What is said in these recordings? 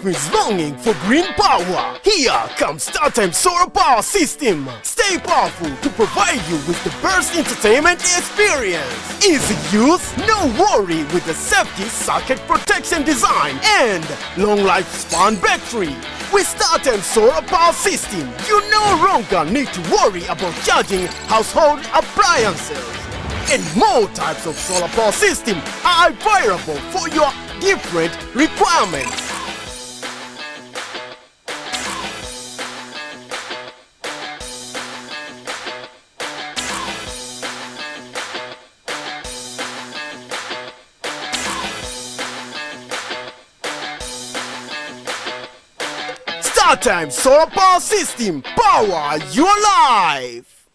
with longing for green power. Here comes StarTime Solar Power System. Stay powerful to provide you with the best entertainment experience. Easy use, no worry with the safety socket protection design and long lifespan battery. With StarTime Solar Power System, you no longer need to worry about charging household appliances. And more types of solar power system are available for your different requirements. StarTime Solar Power System, power your life.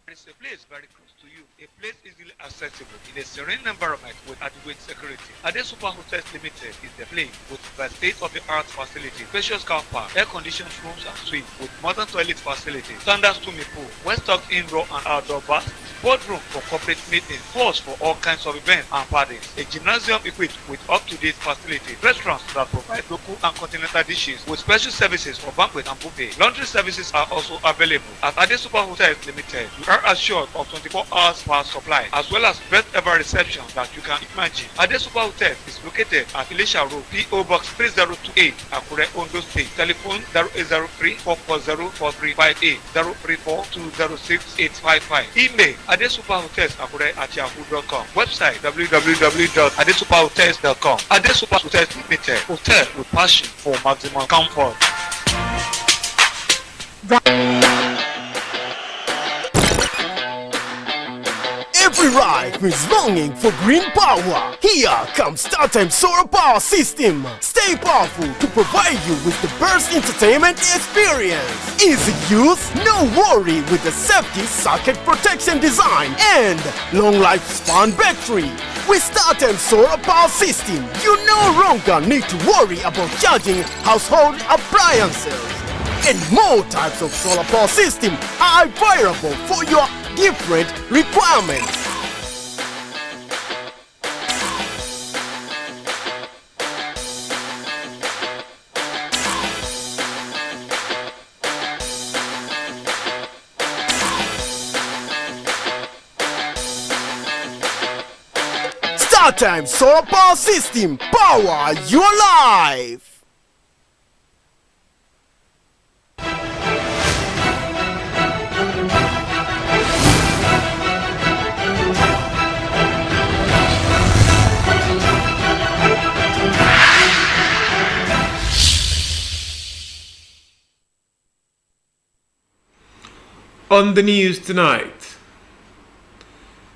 It's a place very close to you, a place easily accessible in a serene environment with adequate security. Ade Super Hotels Limited is the place with the state-of-the-art facility, spacious car park, air-conditioned rooms and suites with modern toilet facilities, standard swimming pool, well-stocked indoor and outdoor baths, boardroom for corporate meetings, halls for all kinds of events and parties, a gymnasium equipped with up-to-date facilities, restaurants that provide local and continental dishes with special services for banquet and buffet. Laundry services are also available. At Ade Super Hotels Limited, you are assured of 24 hours power supply as well as best ever reception that you can imagine. Ade Super Hotel is located at Elisha Road, PO Box 3028, Akure, Ondo State. Telephone 0803 440 4358, 034 206 855. Email adesuperhotels@yahoo.com. Website www.adesuperhotels.com. Ade Super Hotels Limited, hotel with passion for maximum comfort. Every ride with longing for green power. Here comes StarTime Solar Power System. Stay powerful to provide you with the best entertainment experience. Easy use, no worry with the safety socket protection design and long lifespan battery. With StarTime Solar Power System, you no longer need to worry about charging household appliances. And more types of solar power system are available for your different requirements. StarTime Solar Power System, power your life. On the news tonight,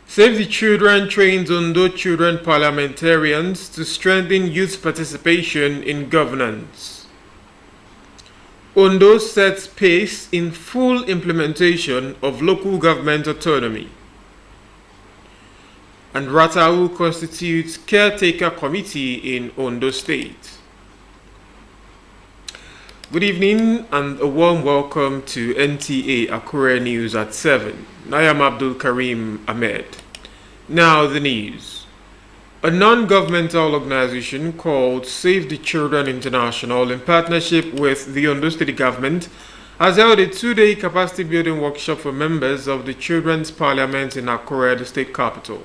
Save the Children trains Ondo children parliamentarians to strengthen youth participation in governance. Ondo sets pace in full implementation of local government autonomy. And Ratau constitutes caretaker committee in Ondo State. Good evening and a warm welcome to Nta Akure News at 7. I am Abdul Karim Ahmed. Now the news. A non-governmental organization called Save the Children International in partnership with the Ondo State government has held a 2-day capacity building workshop for members of the Children's Parliament in Akure, the state capital.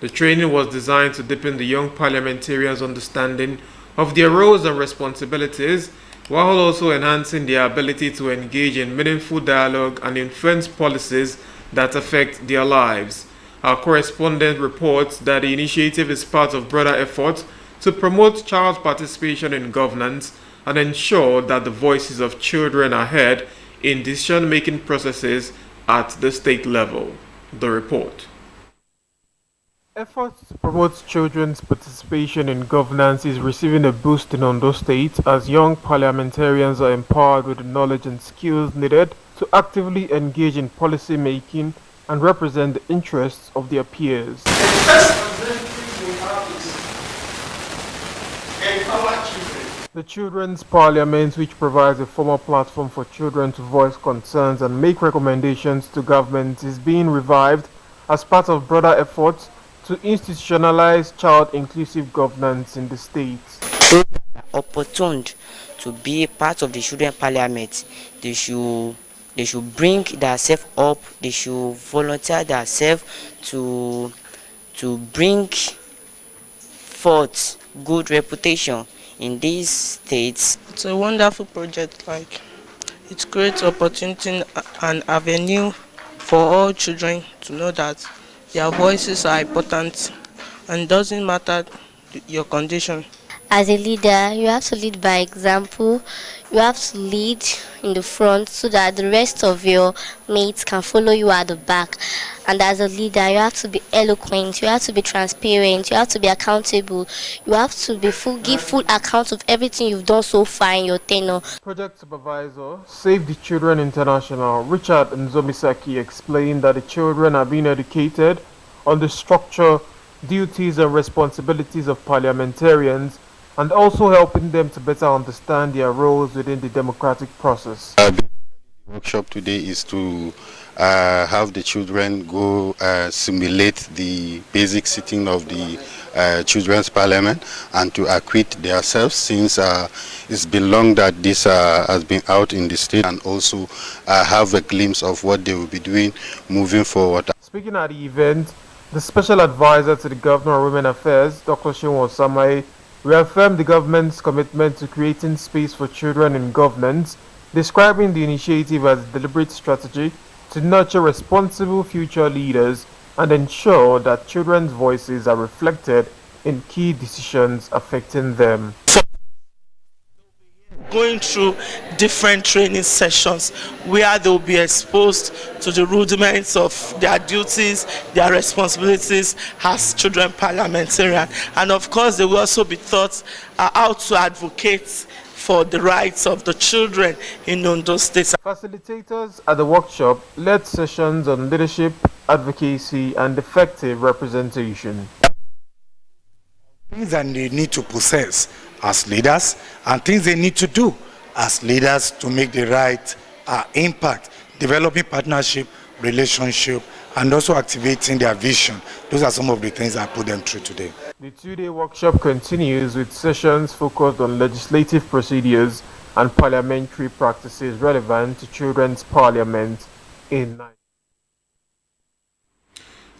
The training was designed to deepen the young parliamentarians' understanding of their roles and responsibilities, while also enhancing their ability to engage in meaningful dialogue and influence policies that affect their lives. Our correspondent reports that the initiative is part of broader efforts to promote child participation in governance and ensure that the voices of children are heard in decision-making processes at the state level. The report. Efforts to promote children's participation in governance is receiving a boost in Ondo State as young parliamentarians are empowered with the knowledge and skills needed to actively engage in policy making and represent the interests of their peers. The first objective we have is empower children. The Children's Parliament, which provides a formal platform for children to voice concerns and make recommendations to government, is being revived as part of broader efforts to institutionalize child-inclusive governance in the state. Those that are opportuned to be part of the children parliament, they should bring themselves up, they should volunteer themselves to bring forth good reputation in these states. It's a wonderful project, like it creates opportunity and avenue for all children to know that their voices are important and doesn't matter your condition. As a leader, you have to lead by example. You have to lead in the front so that the rest of your mates can follow you at the back. And as a leader, you have to be eloquent, you have to be transparent, you have to be accountable, you have to be give full account of everything you've done so far in your tenure. Project Supervisor, Save the Children International, Richard Nzomisaki, explained that the children are being educated on the structure, duties and responsibilities of parliamentarians, and also helping them to better understand their roles within the democratic process. The workshop today is to have the children go simulate the basic sitting of the Children's Parliament and to acquit themselves, since it's been long that this has been out in the state, and also have a glimpse of what they will be doing moving forward. Speaking at the event, the Special Advisor to the Governor of Women Affairs, Dr. Shinwo Samae, reaffirmed the government's commitment to creating space for children in governance, describing the initiative as a deliberate strategy to nurture responsible future leaders and ensure that children's voices are reflected in key decisions affecting them. Going through different training sessions where they will be exposed to the rudiments of their duties, their responsibilities as children parliamentarians, and of course they will also be taught how to advocate for the rights of the children in Ondo State. Facilitators at the workshop led sessions on leadership, advocacy and effective representation. Things that they need to possess as leaders and things they need to do as leaders to make the right impact, developing partnership, relationship, and also activating their vision. Those are some of the things I put them through today. The two-day workshop continues with sessions focused on legislative procedures and parliamentary practices relevant to children's parliament in Nigeria.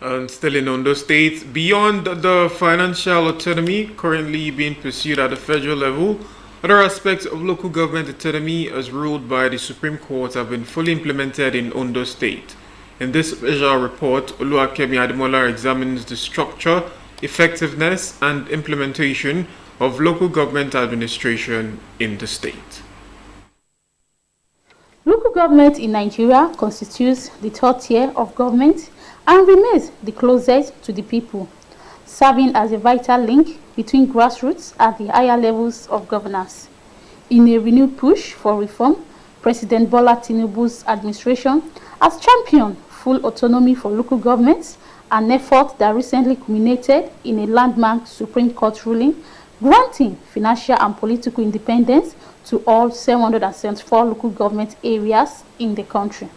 And still in Ondo State, beyond the financial autonomy currently being pursued at the federal level, other aspects of local government autonomy as ruled by the Supreme Court have been fully implemented in Ondo State. In this special report, Oluwakemi Ademola examines the structure, effectiveness and implementation of local government administration in the state. Local government in Nigeria constitutes the third tier of government and remains the closest to the people, serving as a vital link between grassroots and the higher levels of governance. In a renewed push for reform, President Bola Tinubu's administration has championed full autonomy for local governments, an effort that recently culminated in a landmark Supreme Court ruling granting financial and political independence to all 774 local government areas in the country.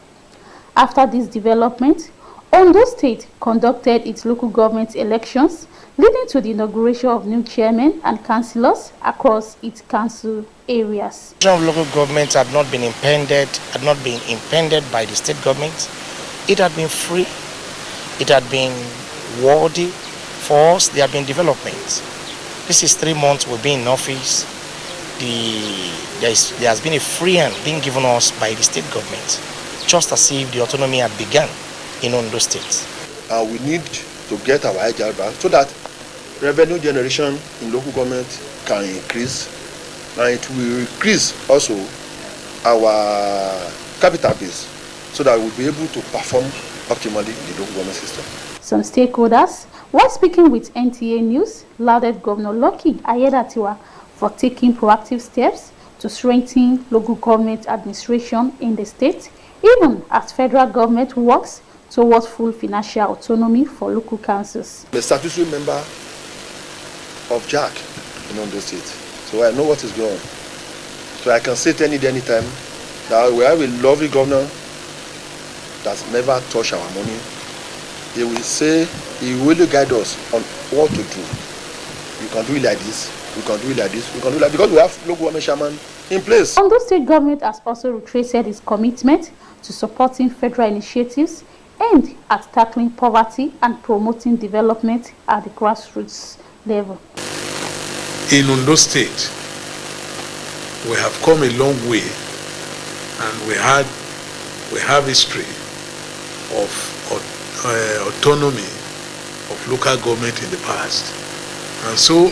After this development, Ondo State conducted its local government elections, leading to the inauguration of new chairmen and councillors across its council areas. Of local government had not been impeded by the state government. It had been free. It had been worthy. For us, there have been developments. This is 3 months we've been in office. There has been a free hand being given us by the state government, just as if the autonomy had begun in Ondo State. We need to get our agile back so that revenue generation in local government can increase, and it will increase also our capital base so that we'll be able to perform optimally in the local government system. Some stakeholders, while speaking with NTA News, lauded Governor Lucky Ayedatiwa for taking proactive steps to strengthen local government administration in the state, even as federal government works towards full financial autonomy for local councils. I'm a statutory member of JAC in Ondo State, so I know what is going on. So I can say it any day, anytime, that we have a lovely governor that's never touched our money. He will say He will really guide us on what to do. You can do it like this, you can do it like this, you can do it like, because we have local government chairman in place. Ondo State government has also reiterated its commitment to supporting federal initiatives aimed at tackling poverty and promoting development at the grassroots level. In Ondo State, we have come a long way, and we have history of autonomy of local government in the past. And so,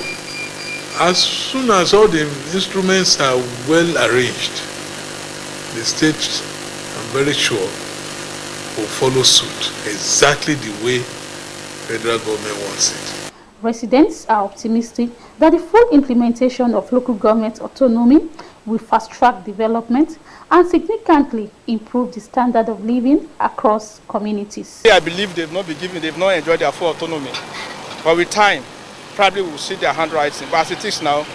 as soon as all the instruments are well arranged, the state, I'm very sure, will follow suit exactly the way federal government wants it. Residents are optimistic that the full implementation of local government autonomy will fast-track development and significantly improve the standard of living across communities. I believe they've not enjoyed their full autonomy. But with time, probably we'll see their handwriting. But as it is now,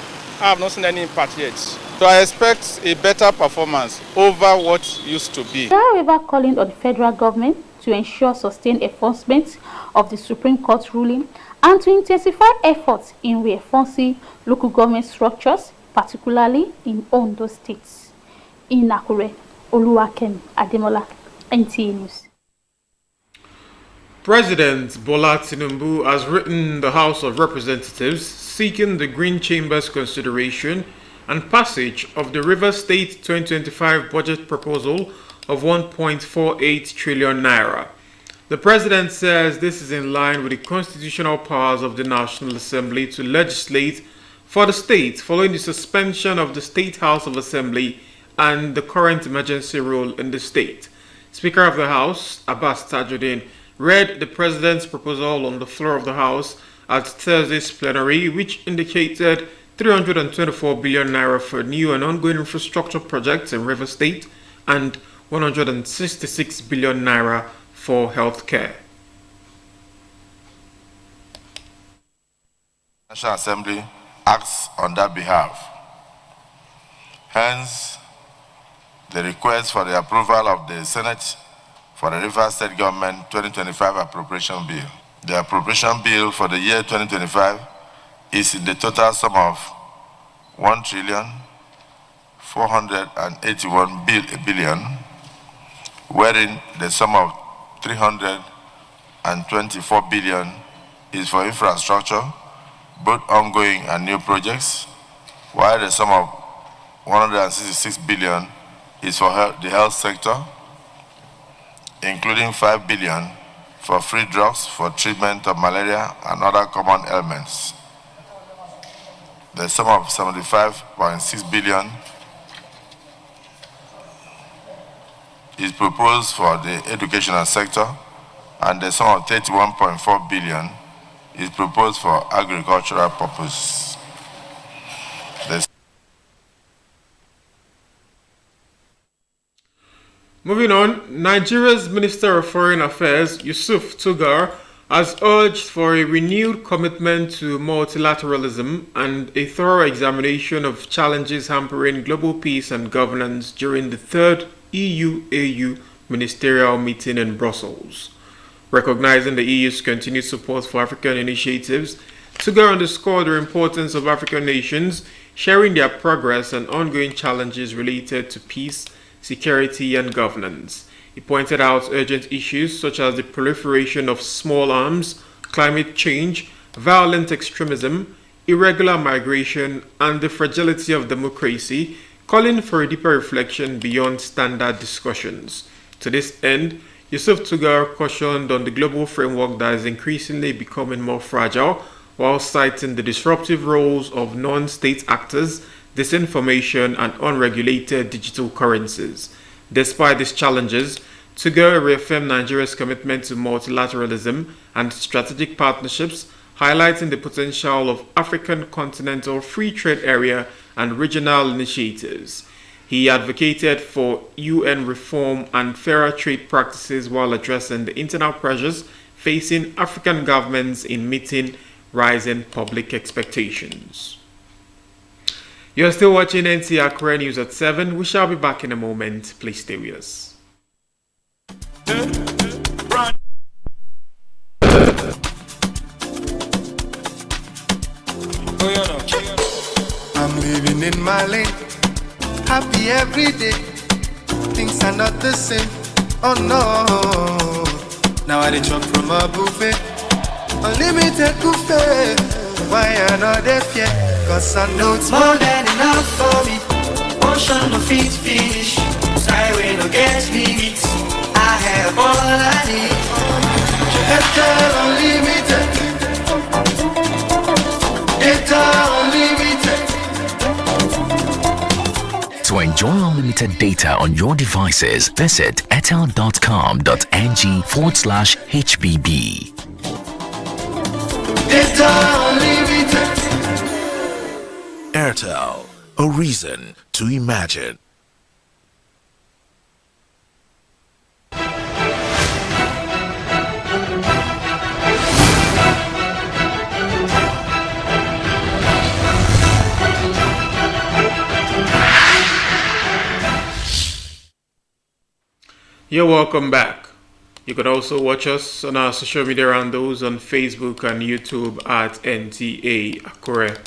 I have not seen any impact yet. So I expect a better performance over what used to be. They are, however, calling on the federal government to ensure sustained enforcement of the Supreme Court ruling and to intensify efforts in reinforcing local government structures, particularly in Ondo State. In Akure, Oluwaken Ademola, NTA News. President Bola Tinubu has written the House of Representatives seeking the Green Chamber's consideration and passage of the Rivers State 2025 budget proposal of 1.48 trillion naira. The president says this is in line with the constitutional powers of the National Assembly to legislate for the state following the suspension of the State House of Assembly and the current emergency rule in the state. Speaker of the House, Abbas Tajuddin, read the president's proposal on the floor of the House at Thursday's plenary, which indicated 324 billion naira for new and ongoing infrastructure projects in River State and 166 billion naira for healthcare. National Assembly acts on that behalf. Hence, the request for the approval of the Senate for the Rivers State Government 2025 Appropriation Bill. The appropriation bill for the year 2025 is in the total sum of 1,481 billion, wherein the sum of 324 billion is for infrastructure, both ongoing and new projects, while the sum of 166 billion is for the health sector, including 5 billion for free drugs for treatment of malaria and other common ailments. The sum of 75.6 billion is proposed for the educational sector, and the sum of 31.4 billion is proposed for agricultural purposes. Moving on, Nigeria's Minister of Foreign Affairs, Yusuf Tugar, has urged for a renewed commitment to multilateralism and a thorough examination of challenges hampering global peace and governance during the third EU-AU ministerial meeting in Brussels. Recognizing the EU's continued support for African initiatives, Tugar underscored the importance of African nations sharing their progress and ongoing challenges related to peace, security, and governance. He pointed out urgent issues such as the proliferation of small arms, climate change, violent extremism, irregular migration, and the fragility of democracy, calling for a deeper reflection beyond standard discussions. To this end, Yusuf Tugar cautioned on the global framework that is increasingly becoming more fragile, while citing the disruptive roles of non-state actors, disinformation, and unregulated digital currencies. Despite these challenges, Tugar reaffirmed Nigeria's commitment to multilateralism and strategic partnerships, highlighting the potential of African continental free trade area and regional initiatives. He advocated for UN reform and fairer trade practices while addressing the internal pressures facing African governments in meeting rising public expectations. You're still watching Nta Akure News at 7. We shall be back in a moment. Please stay with us. moving in my lane, happy every day. Things are not the same, oh no. Now I dey chop from a buffet, unlimited buffet. Why I not there fear? Cause I know it's more than enough for me. Ocean no fit fish, skyway no get limits. I have all I need. Airtel unlimited, data unlimited. To enjoy unlimited data on your devices, visit airtel.com.ng/HBB. Data unlimited. Airtel, a reason to imagine. You're welcome back. You can also watch us on our social media handles on Facebook and YouTube at Nta Akure.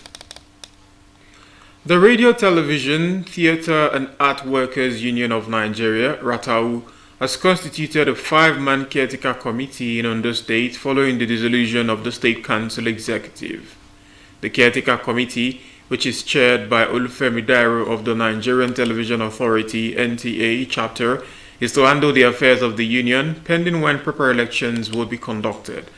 The Radio, Television, Theatre and Art Workers Union of Nigeria, RATAU, has constituted a 5-man caretaker committee in Ondo State following the dissolution of the State Council Executive. The caretaker committee, which is chaired by Olufemi Dairo of the Nigerian Television Authority (NTA) chapter, is to handle the affairs of the union pending when proper elections will be conducted.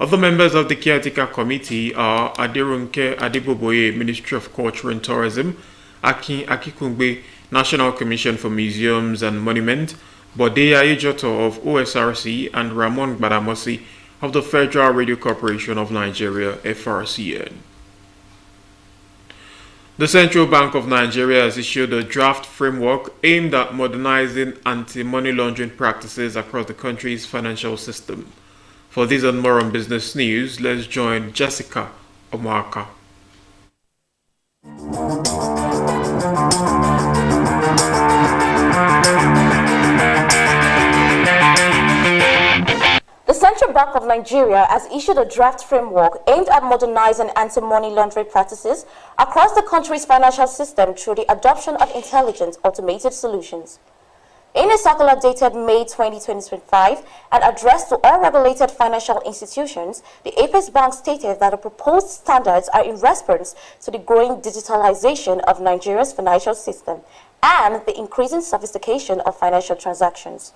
Other members of the caretaker committee are Aderunke Adeboboye, Ministry of Culture and Tourism, Akin Akikungbe, National Commission for Museums and Monuments, Bode Ayejoto of OSRC, and Ramon Gbadamosi of the Federal Radio Corporation of Nigeria, FRCN. The Central Bank of Nigeria has issued a draft framework aimed at modernizing anti-money laundering practices across the country's financial system. For this and more on business news, let's join Jessica Omaka. The Central Bank of Nigeria has issued a draft framework aimed at modernizing anti-money laundering practices across the country's financial system through the adoption of intelligent automated solutions. In a circular dated May 20, 2025 and addressed to all regulated financial institutions, the Apex Bank stated that the proposed standards are in response to the growing digitalization of Nigeria's financial system and the increasing sophistication of financial transactions.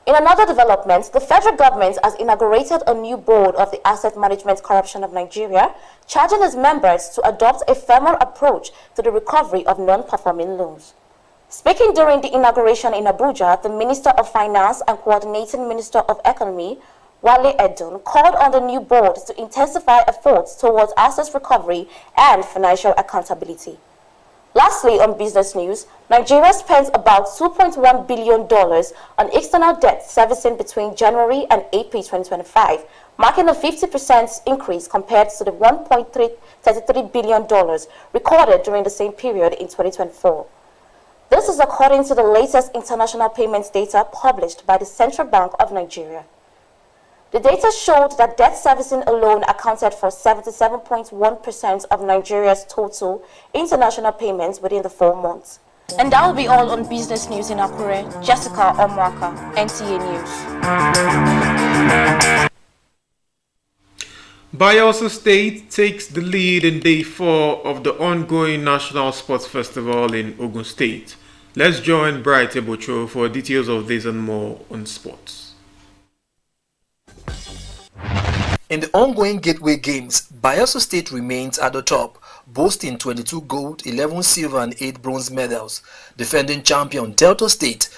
In another development, the federal government has inaugurated a new board of the Asset Management Corporation of Nigeria, charging its members to adopt a firmer approach to the recovery of non-performing loans. Speaking during the inauguration in Abuja, the Minister of Finance and Coordinating Minister of Economy, Wale Edun, called on the new board to intensify efforts towards asset recovery and financial accountability. Lastly, on business news, Nigeria spent about $2.1 billion on external debt servicing between January and April 2025, marking a 50% increase compared to the $1.33 billion recorded during the same period in 2024. This is according to the latest international payments data published by the Central Bank of Nigeria. The data showed that debt servicing alone accounted for 77.1% of Nigeria's total international payments within the 4 months. And that will be all on business news in Akure. Jessica Omwaka, NTA News. Bayelsa State takes the lead in Day 4 of the ongoing National Sports Festival in Ogun State. Let's join Bright Ebocho for details of this and more on sports. In the ongoing Gateway Games, Bayelsa State remains at the top, boasting 22 gold, 11 silver and 8 bronze medals. Defending champion Delta State